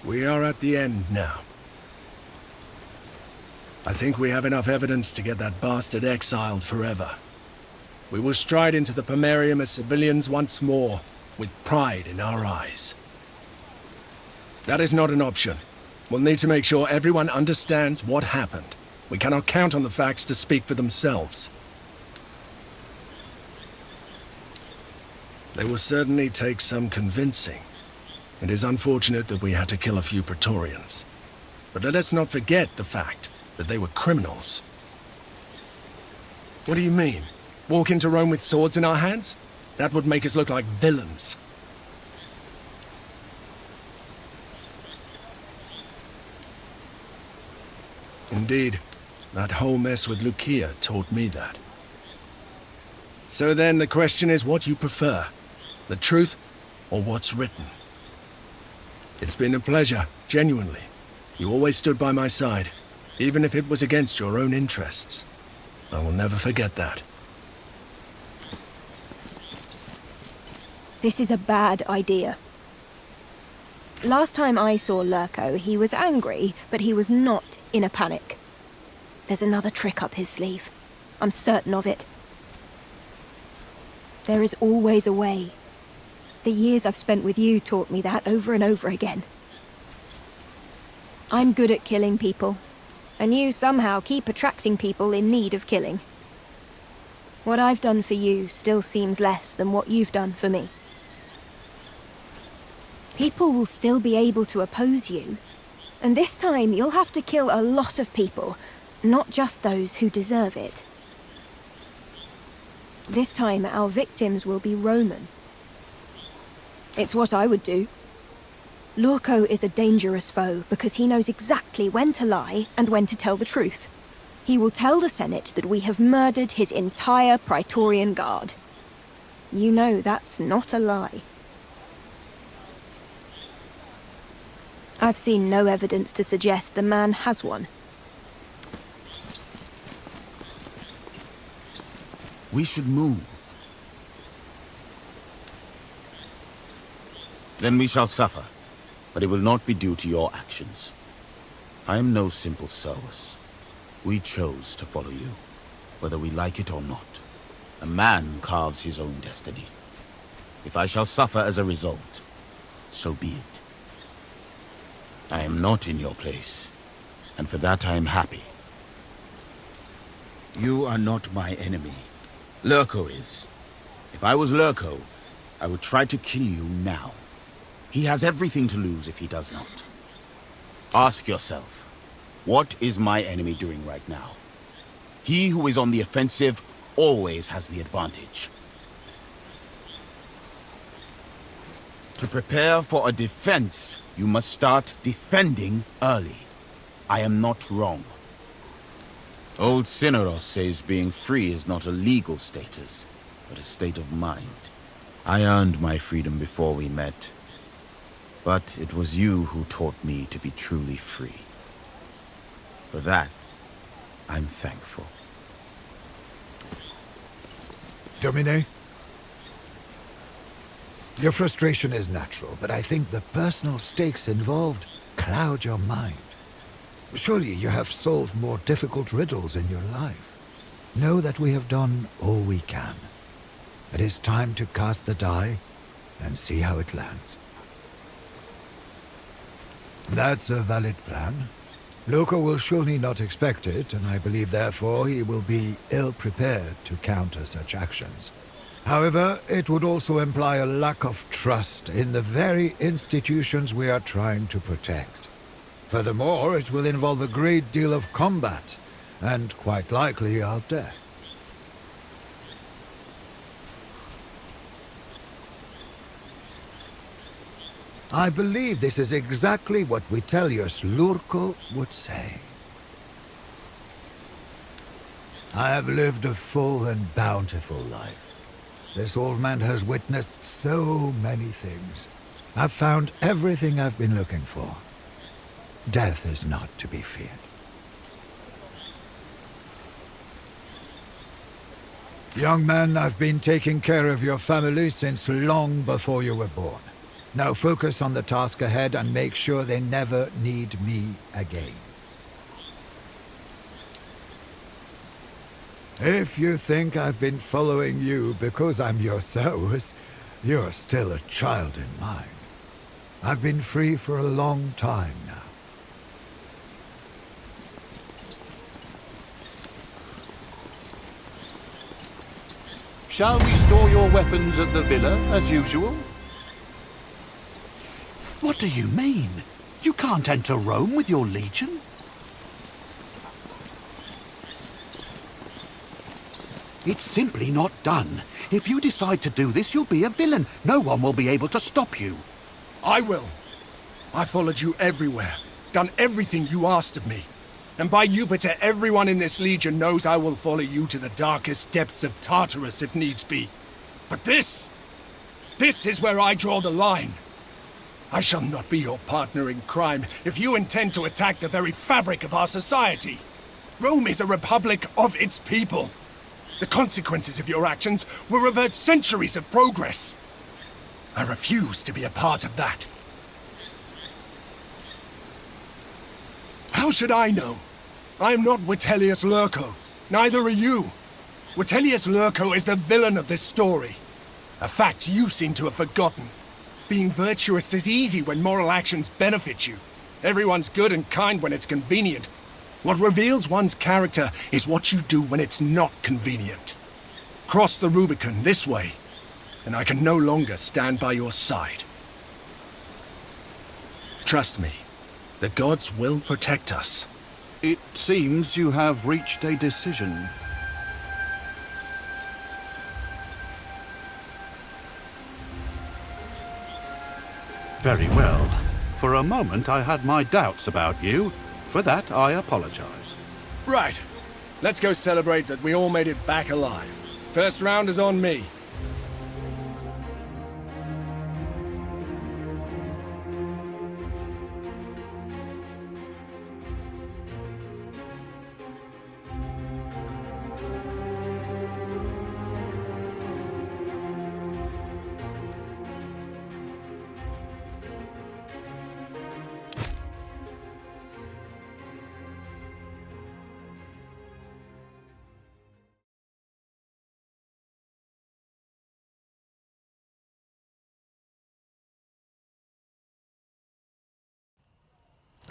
We are at the end now. I think we have enough evidence to get that bastard exiled forever. We will stride into the Pomerium as civilians once more, with pride in our eyes. That is not an option. We'll need to make sure everyone understands what happened. We cannot count on the facts to speak for themselves. They will certainly take some convincing. It is unfortunate that we had to kill a few Praetorians. But let us not forget the fact that they were criminals. What do you mean? Walk into Rome with swords in our hands? That would make us look like villains. Indeed, that whole mess with Lucia taught me that. So then the question is what you prefer, the truth or what's written? It's been a pleasure, genuinely. You always stood by my side, even if it was against your own interests. I will never forget that. This is a bad idea. Last time I saw Lurko, he was angry, but he was not in a panic. There's another trick up his sleeve. I'm certain of it. There is always a way. The years I've spent with you taught me that over and over again. I'm good at killing people, and you somehow keep attracting people in need of killing. What I've done for you still seems less than what you've done for me. People will still be able to oppose you, and this time you'll have to kill a lot of people, not just those who deserve it. This time our victims will be Roman. It's what I would do. Lurko is a dangerous foe because he knows exactly when to lie and when to tell the truth. He will tell the Senate that we have murdered his entire Praetorian Guard. You know that's not a lie. I've seen no evidence to suggest the man has one. We should move. Then we shall suffer, but it will not be due to your actions. I am no simple service. We chose to follow you, whether we like it or not. A man carves his own destiny. If I shall suffer as a result, so be it. I am not in your place, and for that I am happy. You are not my enemy. Lurko is. If I was Lurko, I would try to kill you now. He has everything to lose if he does not. Ask yourself, what is my enemy doing right now? He who is on the offensive always has the advantage. To prepare for a defense, you must start defending early. I am not wrong. Old Cineros says being free is not a legal status, but a state of mind. I earned my freedom before we met. But it was you who taught me to be truly free. For that, I'm thankful. Domine? Your frustration is natural, but I think the personal stakes involved cloud your mind. Surely you have solved more difficult riddles in your life. Know that we have done all we can. It is time to cast the die and see how it lands. That's a valid plan. Lurko will surely not expect it, and I believe therefore he will be ill-prepared to counter such actions. However, it would also imply a lack of trust in the very institutions we are trying to protect. Furthermore, it will involve a great deal of combat, and quite likely our death. I believe this is exactly what Vitellius Lurko would say. I have lived a full and bountiful life. This old man has witnessed so many things. I've found everything I've been looking for. Death is not to be feared. Young man, I've been taking care of your family since long before you were born. Now focus on the task ahead and make sure they never need me again. If you think I've been following you because I'm your sowers, you're still a child in mine. I've been free for a long time now. Shall we store your weapons at the villa, as usual? What do you mean? You can't enter Rome with your legion? It's simply not done. If you decide to do this, you'll be a villain. No one will be able to stop you. I will. I followed you everywhere, done everything you asked of me. And by Jupiter, everyone in this legion knows I will follow you to the darkest depths of Tartarus if needs be. But this is where I draw the line. I shall not be your partner in crime if you intend to attack the very fabric of our society. Rome is a republic of its people. The consequences of your actions will revert centuries of progress. I refuse to be a part of that. How should I know? I am not Vitellius Lurco. Neither are you. Vitellius Lurco is the villain of this story. A fact you seem to have forgotten. Being virtuous is easy when moral actions benefit you. Everyone's good and kind when it's convenient. What reveals one's character is what you do when it's not convenient. Cross the Rubicon this way, and I can no longer stand by your side. Trust me, the gods will protect us. It seems you have reached a decision. Very well. For a moment I had my doubts about you. For that I apologize. Right. Let's go celebrate that we all made it back alive. First round is on me.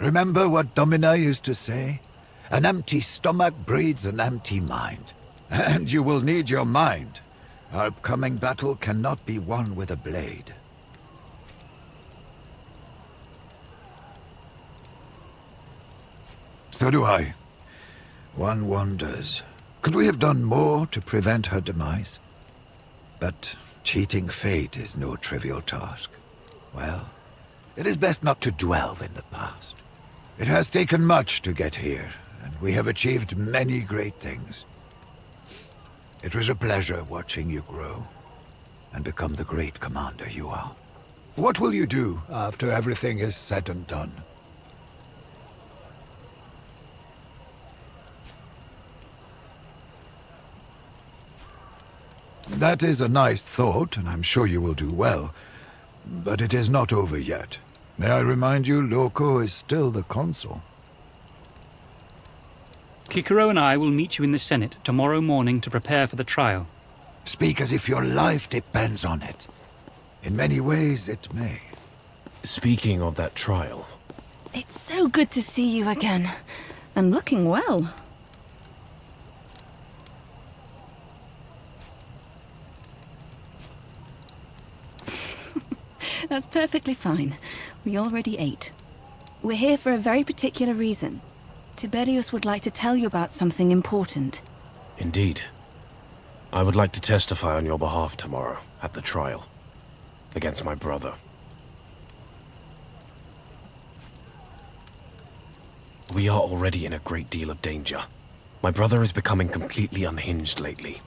Remember what Domina used to say? An empty stomach breeds an empty mind. And you will need your mind. Our upcoming battle cannot be won with a blade. So do I. One wonders, could we have done more to prevent her demise? But cheating fate is no trivial task. Well, it is best not to dwell in the past. It has taken much to get here, and we have achieved many great things. It was a pleasure watching you grow and become the great commander you are. What will you do after everything is said and done? That is a nice thought, and I'm sure you will do well. But it is not over yet. May I remind you, Lurco is still the consul. Cicero and I will meet you in the Senate tomorrow morning to prepare for the trial. Speak as if your life depends on it. In many ways, it may. Speaking of that trial... It's so good to see you again. And looking well. That's perfectly fine. We already ate. We're here for a very particular reason. Tiberius would like to tell you about something important. Indeed. I would like to testify on your behalf tomorrow, at the trial. Against my brother. We are already in a great deal of danger. My brother is becoming completely unhinged lately.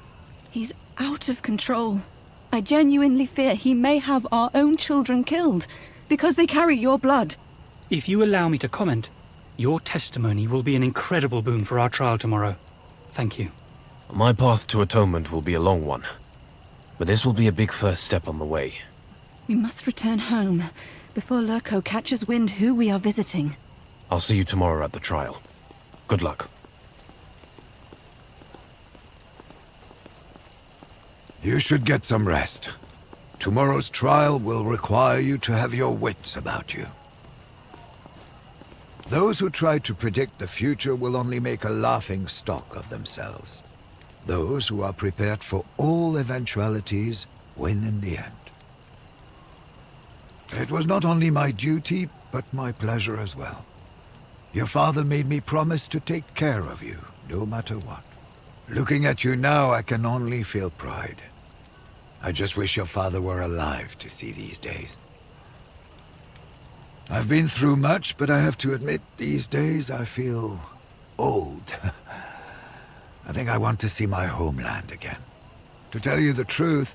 He's out of control. I genuinely fear he may have our own children killed, because they carry your blood. If you allow me to comment, your testimony will be an incredible boon for our trial tomorrow. Thank you. My path to atonement will be a long one, but this will be a big first step on the way. We must return home before Lurko catches wind who we are visiting. I'll see you tomorrow at the trial. Good luck. You should get some rest. Tomorrow's trial will require you to have your wits about you. Those who try to predict the future will only make a laughing stock of themselves. Those who are prepared for all eventualities win in the end. It was not only my duty, but my pleasure as well. Your father made me promise to take care of you, no matter what. Looking at you now, I can only feel pride. I just wish your father were alive to see these days. I've been through much, but I have to admit, these days I feel old. I think I want to see my homeland again. To tell you the truth,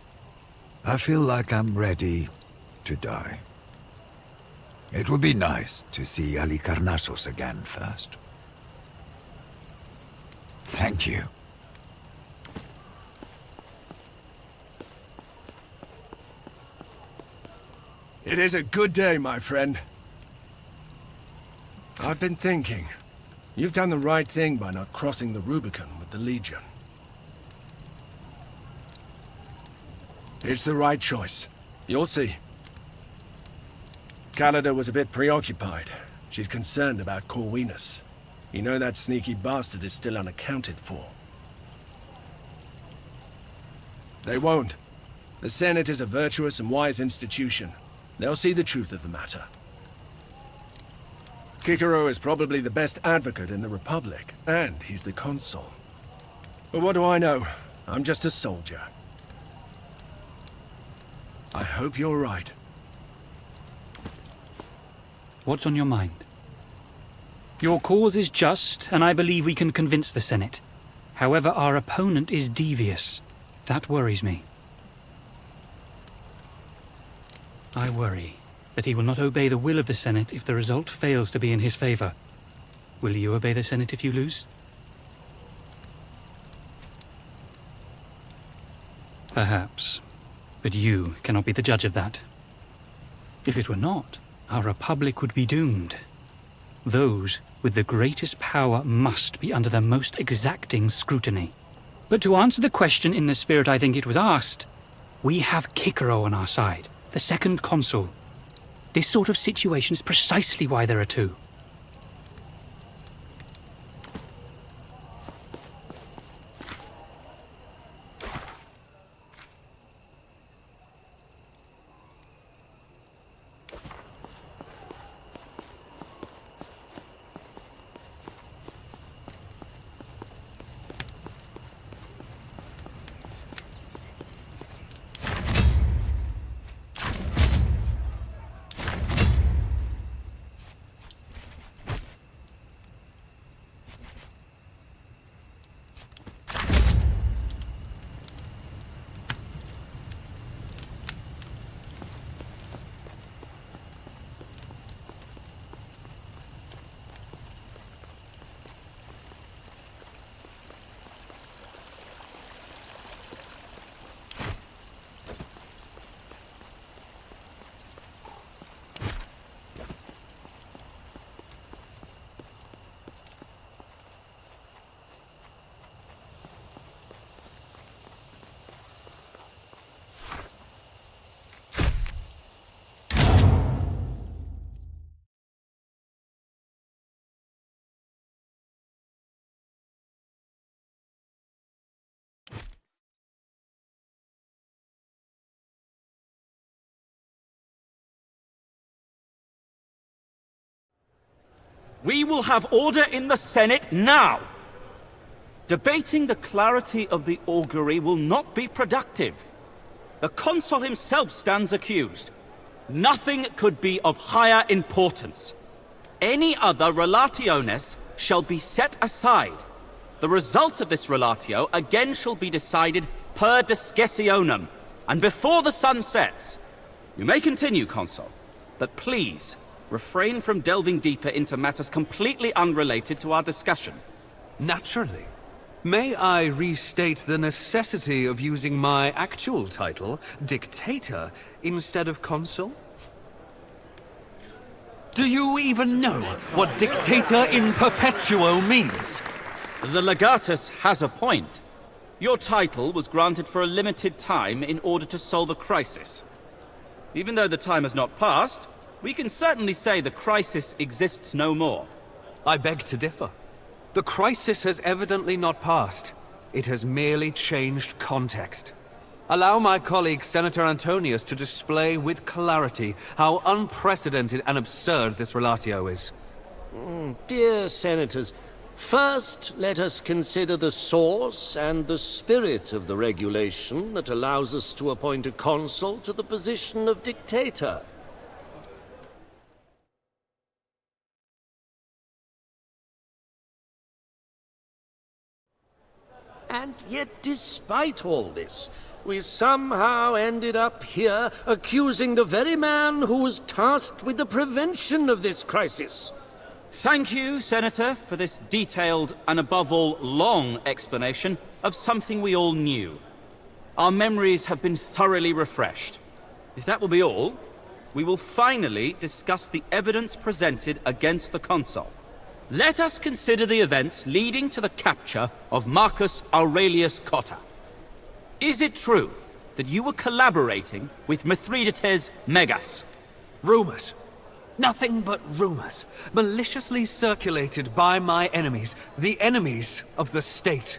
I feel like I'm ready to die. It would be nice to see Halicarnassos again first. Thank you. It is a good day, my friend. I've been thinking. You've done the right thing by not crossing the Rubicon with the Legion. It's the right choice. You'll see. Callida was a bit preoccupied. She's concerned about Corvinus. You know that sneaky bastard is still unaccounted for. They won't. The Senate is a virtuous and wise institution. They'll see the truth of the matter. Cicero is probably the best advocate in the Republic, and he's the consul. But what do I know? I'm just a soldier. I hope you're right. What's on your mind? Your cause is just, and I believe we can convince the Senate. However, our opponent is devious. That worries me. I worry that he will not obey the will of the Senate if the result fails to be in his favor. Will you obey the Senate if you lose? Perhaps. But you cannot be the judge of that. If it were not, our Republic would be doomed. Those with the greatest power must be under the most exacting scrutiny. But to answer the question in the spirit I think it was asked, we have Cicero on our side, the second consul. This sort of situation is precisely why there are two. We will have order in the Senate now! Debating the clarity of the augury will not be productive. The consul himself stands accused. Nothing could be of higher importance. Any other relationes shall be set aside. The result of this relatio again shall be decided per discussionem, and before the sun sets. You may continue, consul, but please, refrain from delving deeper into matters completely unrelated to our discussion. Naturally. May I restate the necessity of using my actual title, Dictator, instead of Consul? Do you even know what Dictator in Perpetuo means? The Legatus has a point. Your title was granted for a limited time in order to solve a crisis. Even though the time has not passed, we can certainly say the crisis exists no more. I beg to differ. The crisis has evidently not passed. It has merely changed context. Allow my colleague Senator Antonius to display with clarity how unprecedented and absurd this relatio is. Dear Senators, first let us consider the source and the spirit of the regulation that allows us to appoint a consul to the position of dictator. And yet, despite all this, we somehow ended up here accusing the very man who was tasked with the prevention of this crisis. Thank you, Senator, for this detailed and above all long explanation of something we all knew. Our memories have been thoroughly refreshed. If that will be all, we will finally discuss the evidence presented against the consul. Let us consider the events leading to the capture of Marcus Aurelius Cotta. Is it true that you were collaborating with Mithridates Megas? Rumors. Nothing but rumors. Maliciously circulated by my enemies. The enemies of the state.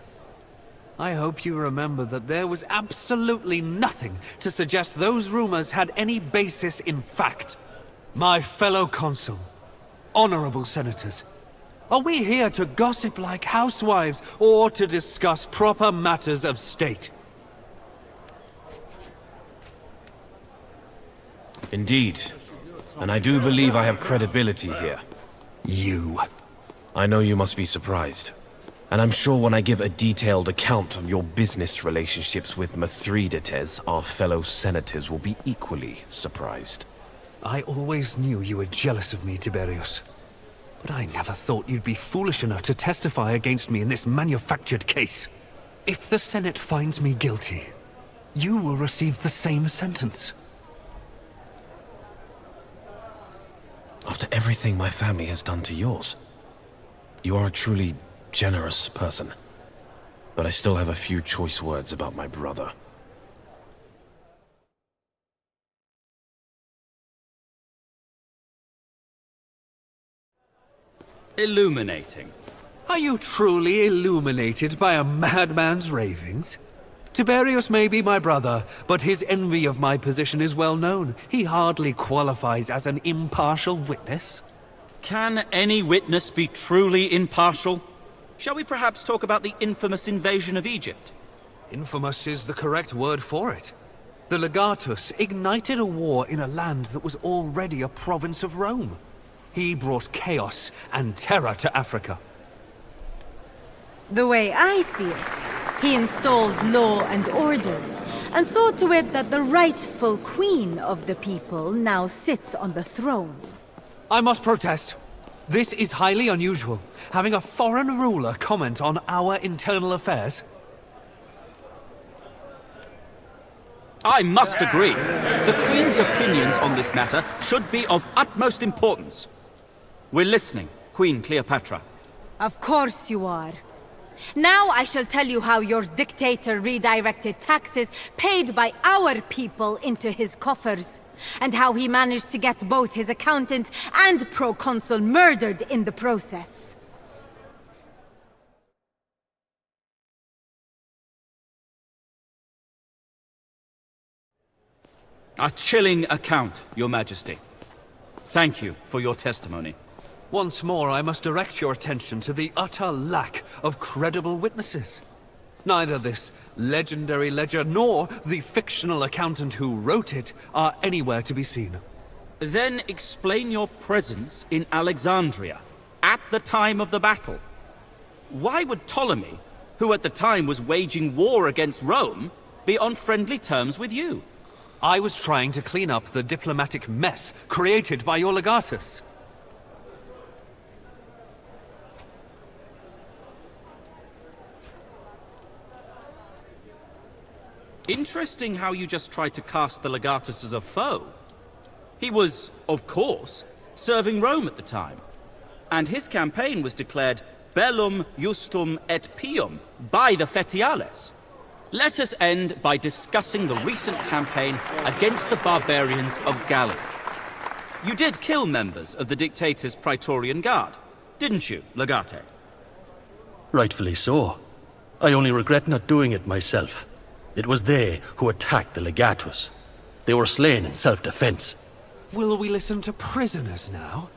I hope you remember that there was absolutely nothing to suggest those rumors had any basis in fact. My fellow consul, honorable senators, are we here to gossip like housewives or to discuss proper matters of state? Indeed. And I do believe I have credibility here. You. I know you must be surprised. And I'm sure when I give a detailed account of your business relationships with Mithridates, our fellow senators will be equally surprised. I always knew you were jealous of me, Tiberius. But I never thought you'd be foolish enough to testify against me in this manufactured case. If the Senate finds me guilty, you will receive the same sentence. After everything my family has done to yours, you are a truly generous person. But I still have a few choice words about my brother. Illuminating. Are you truly illuminated by a madman's ravings? Tiberius may be my brother, but his envy of my position is well known. He hardly qualifies as an impartial witness. Can any witness be truly impartial? Shall we perhaps talk about the infamous invasion of Egypt? Infamous is the correct word for it. The Legatus ignited a war in a land that was already a province of Rome. He brought chaos and terror to Africa. The way I see it, he installed law and order, and saw to it that the rightful queen of the people now sits on the throne. I must protest. This is highly unusual, having a foreign ruler comment on our internal affairs. I must agree. The Queen's opinions on this matter should be of utmost importance. We're listening, Queen Cleopatra. Of course you are. Now I shall tell you how your dictator redirected taxes paid by our people into his coffers, and how he managed to get both his accountant and proconsul murdered in the process. A chilling account, Your Majesty. Thank you for your testimony. Once more, I must direct your attention to the utter lack of credible witnesses. Neither this legendary ledger nor the fictional accountant who wrote it are anywhere to be seen. Then explain your presence in Alexandria at the time of the battle. Why would Ptolemy, who at the time was waging war against Rome, be on friendly terms with you? I was trying to clean up the diplomatic mess created by your legatus. Interesting how you just tried to cast the Legatus as a foe. He was, of course, serving Rome at the time, and his campaign was declared bellum justum et pium by the Fetiales. Let us end by discussing the recent campaign against the barbarians of Gallia. You did kill members of the dictator's Praetorian Guard, didn't you, Legate? Rightfully so. I only regret not doing it myself. It was they who attacked the Legatus. They were slain in self-defense. Will we listen to prisoners now?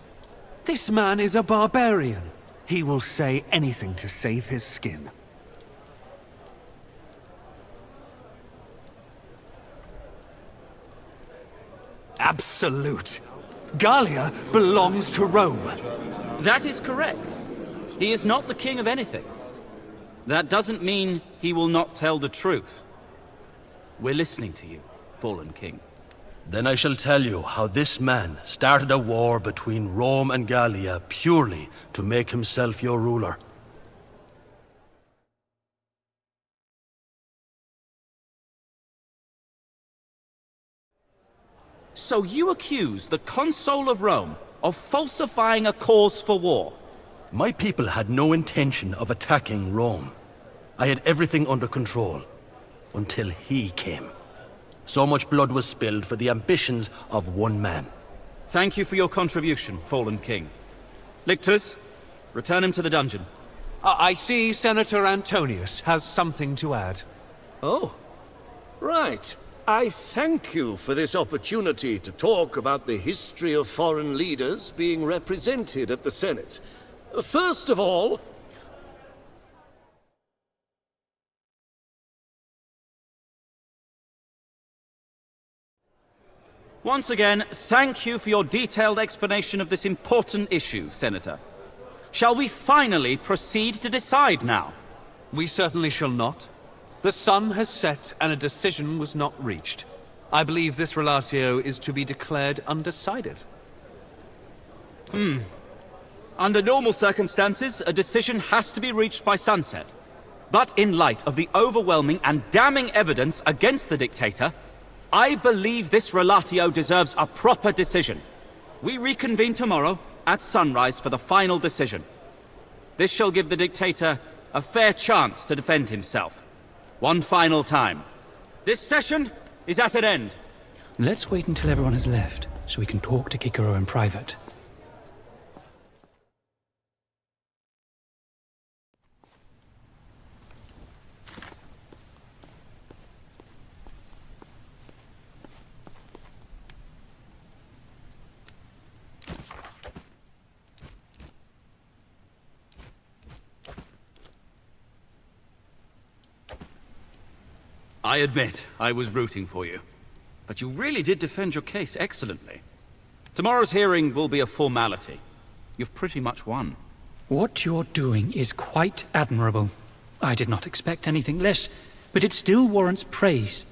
This man is a barbarian. He will say anything to save his skin. Absolute. Gallia belongs to Rome. That is correct. He is not the king of anything. That doesn't mean he will not tell the truth. We're listening to you, fallen king. Then I shall tell you how this man started a war between Rome and Gallia purely to make himself your ruler. So you accuse the consul of Rome of falsifying a cause for war? My people had no intention of attacking Rome. I had everything under control, until he came. So much blood was spilled for the ambitions of one man. Thank you for your contribution, fallen king. Lictors, return him to the dungeon. I see Senator Antonius has something to add. Oh, right. I thank you for this opportunity to talk about the history of foreign leaders being represented at the Senate. First of all, once again, thank you for your detailed explanation of this important issue, Senator. Shall we finally proceed to decide now? We certainly shall not. The sun has set and a decision was not reached. I believe this relatio is to be declared undecided. Under normal circumstances, a decision has to be reached by sunset. But in light of the overwhelming and damning evidence against the dictator, I believe this relatio deserves a proper decision. We reconvene tomorrow at sunrise for the final decision. This shall give the dictator a fair chance to defend himself. One final time. This session is at an end. Let's wait until everyone has left, so we can talk to Kikoro in private. I admit, I was rooting for you. But you really did defend your case excellently. Tomorrow's hearing will be a formality. You've pretty much won. What you're doing is quite admirable. I did not expect anything less, but it still warrants praise.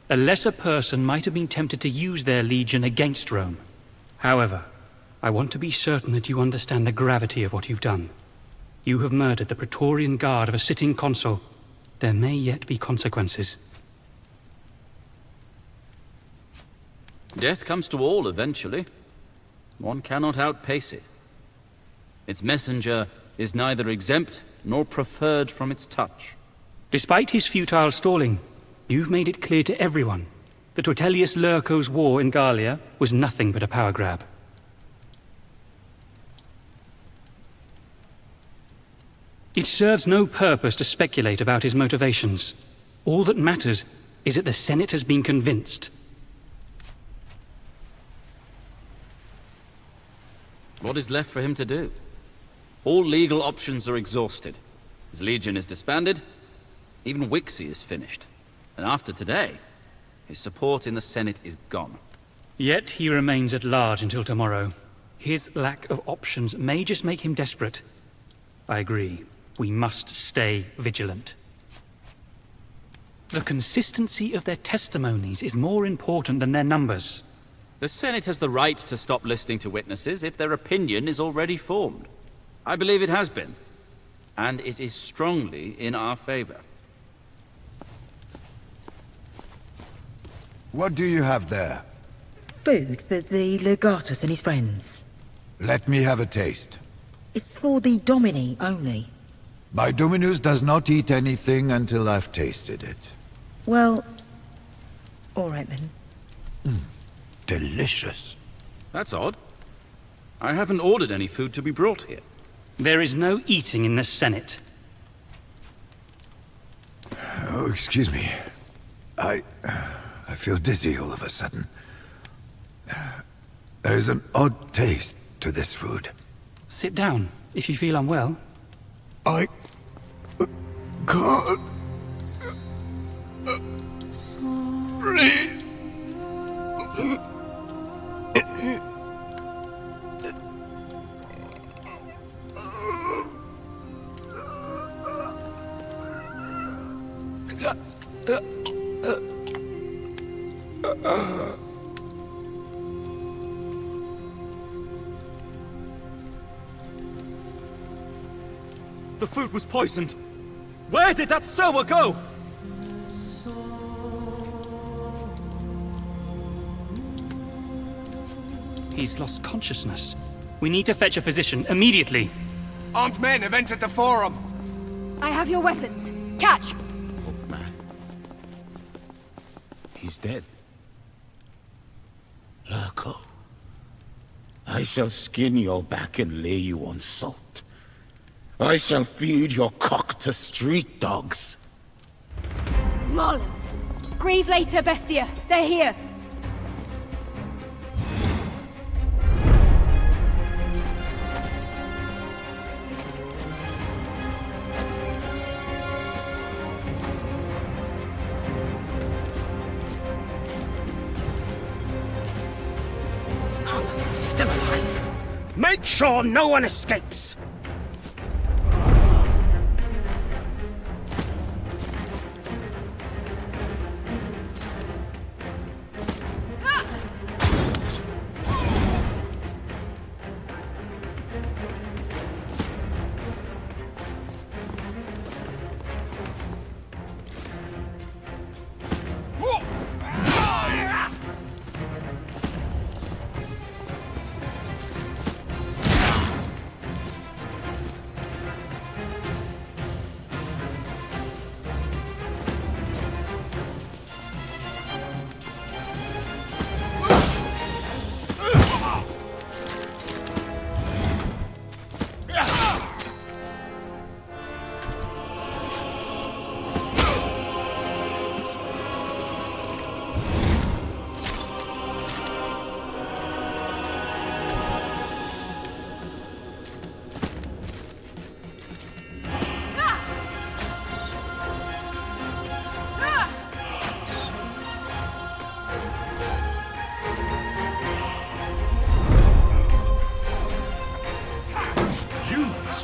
A lesser person might have been tempted to use their legion against Rome. However, I want to be certain that you understand the gravity of what you've done. You have murdered the Praetorian Guard of a sitting consul. There may yet be consequences. Death comes to all eventually. One cannot outpace it. Its messenger is neither exempt nor preferred from its touch. Despite his futile stalling, you've made it clear to everyone that Vitellius Lurco's war in Gallia was nothing but a power grab. It serves no purpose to speculate about his motivations. All that matters is that the Senate has been convinced. What is left for him to do? All legal options are exhausted. His legion is disbanded. Even Wixie is finished. And after today, his support in the Senate is gone. Yet he remains at large until tomorrow. His lack of options may just make him desperate. I agree. We must stay vigilant. The consistency of their testimonies is more important than their numbers. The Senate has the right to stop listening to witnesses if their opinion is already formed. I believe it has been, and it is strongly in our favor. What do you have there? Food for the Legatus and his friends. Let me have a taste. It's for the Domini only. My Dominus does not eat anything until I've tasted it. Well, alright then. Delicious. That's odd. I haven't ordered any food to be brought here. There is no eating in the Senate. Oh, excuse me. I feel dizzy all of a sudden. There is an odd taste to this food. Sit down, if you feel unwell. I can't breathe. The food was poisoned. Where did that sower go? He's lost consciousness. We need to fetch a physician immediately. Armed men have entered the forum. I have your weapons. Catch! Oh, man. He's dead. Lurko. I shall skin your back and lay you on salt. I shall feed your cock to street dogs. Marlon! Grieve later, Bestia. They're here. Still alive. Make sure no one escapes.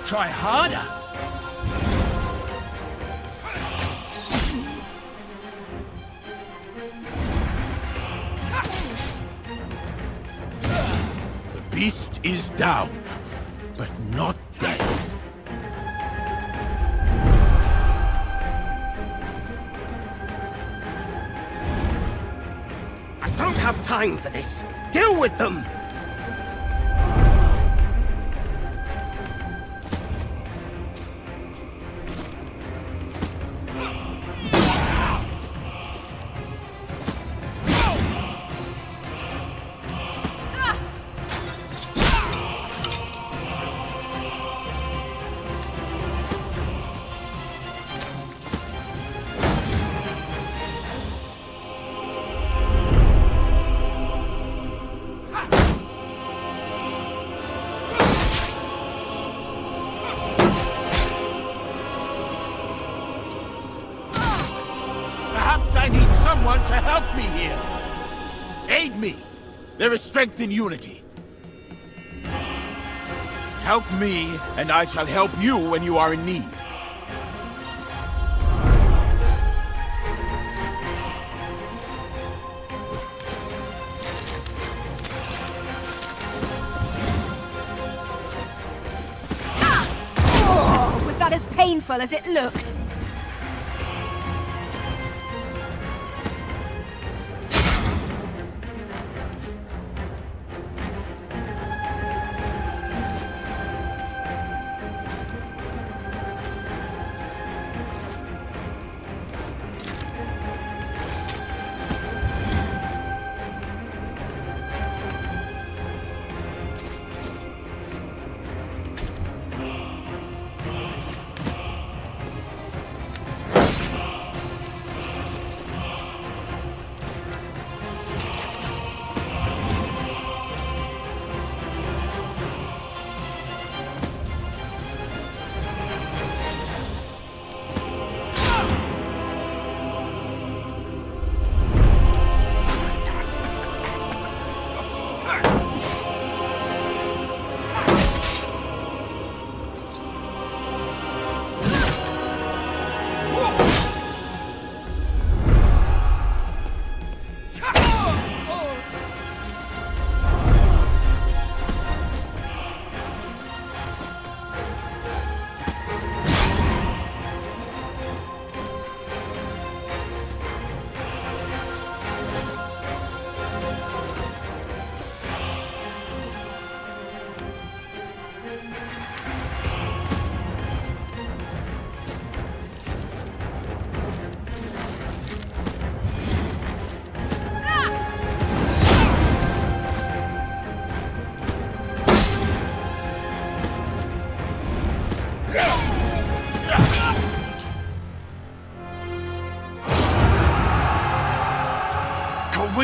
Try harder. The beast is down, but not dead. I don't have time for this. Deal with them! Perhaps I need someone to help me here. Aid me. There is strength in unity. Help me, and I shall help you when you are in need. Oh, was that as painful as it looked?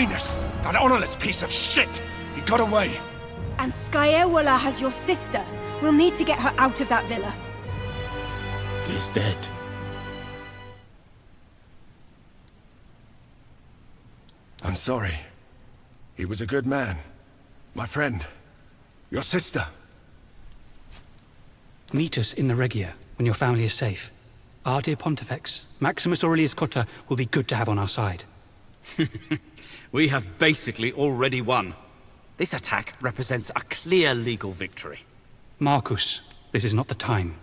Highness! That honorless piece of shit! He got away! And Skyewala has your sister. We'll need to get her out of that villa. He's dead. I'm sorry. He was a good man. My friend. Your sister. Meet us in the Regia when your family is safe. Our dear Pontifex, Maximus Aurelius Cotta, will be good to have on our side. We have basically already won. This attack represents a clear legal victory. Marcus, this is not the time.